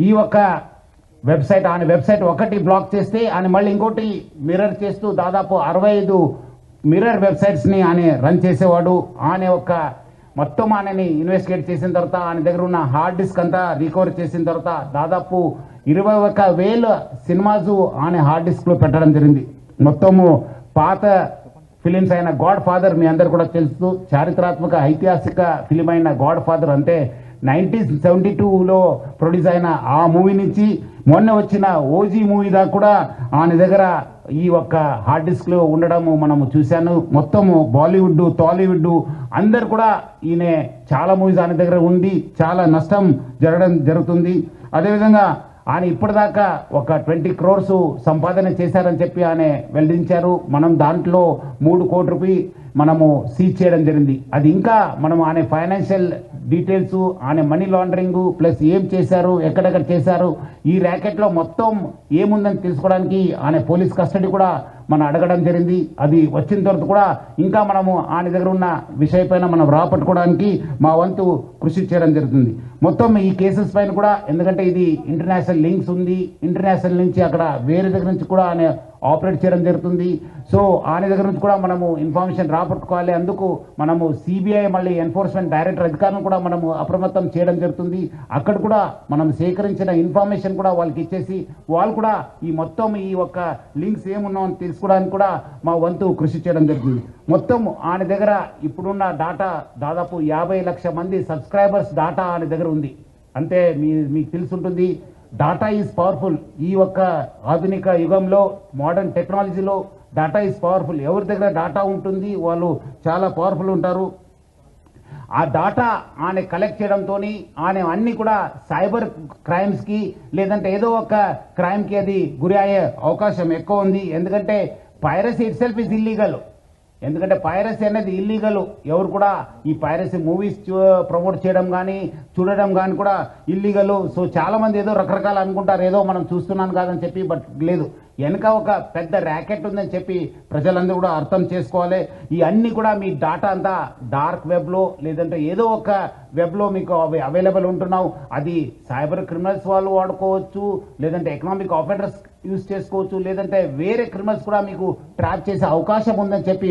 ఈ ఒక్క వెబ్సైట్ ఆయన వెబ్సైట్ ఒకటి బ్లాక్ చేస్తే ఆయన మళ్ళీ ఇంకోటి మిర్రర్ చేస్తూ దాదాపు 65 మిర్రర్ వెబ్సైట్స్ని ఆయన రన్ చేసేవాడు. ఆయన ఒక మొత్తం ఆయనని ఇన్వెస్టిగేట్ చేసిన తర్వాత ఆయన దగ్గర ఉన్న హార్డ్ డిస్క్ అంతా రికవర్ చేసిన తర్వాత దాదాపు 21,000 సినిమాస్ ఆయన హార్డ్ డిస్క్లో పెట్టడం జరిగింది. మొత్తము పాత ఫిలిమ్స్ అయిన గాడ్ ఫాదర్ మీ అందరు కూడా తెలుసు, చారిత్రాత్మక ఐతిహాసిక ఫిలిం అయిన గాడ్ ఫాదర్ అంటే 1972లో ప్రొడ్యూస్ అయిన ఆ మూవీ నుంచి మొన్న వచ్చిన ఓజీ మూవీ దాకా కూడా ఆయన దగ్గర ఈ ఒక్క హార్డ్ డిస్క్లో ఉండడము మనము చూశాను. మొత్తము బాలీవుడ్ టాలీవుడ్ అందరు కూడా ఈయన చాలా మూవీస్ ఆయన దగ్గర ఉండి చాలా నష్టం జరుగుతుంది. అదేవిధంగా ఆయన ఇప్పటిదాకా ఒక 20 crores సంపాదన చేశారని చెప్పి ఆయన వెల్లడించారు. మనం దాంట్లో 3 కోట్ల రూపాయలు మనము సీజ్ చేయడం జరిగింది. అది ఇంకా మనం ఆయన ఫైనాన్షియల్ డీటెయిల్స్ ఆయన మనీ లాండరింగ్ ప్లస్ ఏం చేశారు ఎక్కడెక్కడ చేశారు ఈ ర్యాకెట్లో మొత్తం ఏముందని తెలుసుకోవడానికి ఆయన పోలీస్ కస్టడీ కూడా మనం అడగడం జరిగింది. అది వచ్చిన తర్వాత కూడా ఇంకా మనము ఆయన దగ్గర ఉన్న విషయపైన మనం రాపట్టుకోవడానికి మా వంతు కృషి చేయడం జరుగుతుంది. మొత్తం ఈ కేసెస్ పైన కూడా ఎందుకంటే ఇది ఇంటర్నేషనల్ లింక్స్ ఉంది, ఇంటర్నేషనల్ నుంచి అక్కడ వేరే దగ్గర నుంచి కూడా ఆయన ఆపరేట్ చేయడం జరుగుతుంది. సో ఆయన దగ్గర నుంచి కూడా మనము ఇన్ఫర్మేషన్ రాపట్టుకోవాలి. అందుకు మనము సిబిఐ మళ్ళీ ఎన్ఫోర్స్మెంట్ డైరెక్టర్ అధికారులను కూడా మనము అప్రమత్తం చేయడం జరుగుతుంది. అక్కడ కూడా మనం సేకరించిన ఇన్ఫర్మేషన్ కూడా వాళ్ళకి ఇచ్చేసి వాళ్ళు కూడా ఈ మొత్తం ఈ ఒక్క లింక్స్ ఏమున్నామని తెలుసుకోవడానికి కూడా మా వంతు కృషి చేయడం జరుగుతుంది. మొత్తం ఆయన దగ్గర ఇప్పుడున్న డాటా దాదాపు 50 లక్షల మంది సబ్స్క్రైబర్స్ డాటా ఆయన దగ్గర ఉంది. అంటే మీకు తెలుసుంటుంది డాటా ఈజ్ పవర్ఫుల్. ఈ ఒక్క ఆధునిక యుగంలో మోడర్న్ టెక్నాలజీలో డాటా ఈజ్ పవర్ఫుల్. ఎవరి దగ్గర డాటా ఉంటుంది వాళ్ళు చాలా పవర్ఫుల్ ఉంటారు. ఆ డాటా ఆయన కలెక్ట్ చేయడంతో ఆయన అన్ని కూడా సైబర్ క్రైమ్స్కి లేదంటే ఏదో ఒక క్రైమ్కి అది గురి అయ్యే అవకాశం ఎక్కువ ఉంది. ఎందుకంటే piracy it self is illegal. ఎందుకంటే పైరసీ అనేది ఇల్లీగల్. ఎవరు కూడా ఈ పైరసీ మూవీస్ ప్రమోట్ చేయడం కానీ చూడడం కానీ కూడా ఇల్లీగల్. సో చాలా మంది ఏదో రకరకాలు అనుకుంటారు ఏదో మనం చూస్తున్నాను కాదని చెప్పి, బట్ లేదు, వెనక ఒక పెద్ద ర్యాకెట్ ఉందని చెప్పి ప్రజలందరూ కూడా అర్థం చేసుకోవాలి. ఈ అన్ని కూడా మీ డాటా అంతా డార్క్ వెబ్లో లేదంటే ఏదో ఒక వెబ్లో మీకు అవైలబుల్ ఉంటున్నావు. అది సైబర్ క్రిమినల్స్ వాళ్ళు వాడుకోవచ్చు, లేదంటే ఎకనామిక్ ఆఫెండర్స్ యూజ్ చేసుకోవచ్చు, లేదంటే వేరే క్రిమినల్స్ కూడా మీకు ట్రాప్ చేసే అవకాశం ఉందని చెప్పి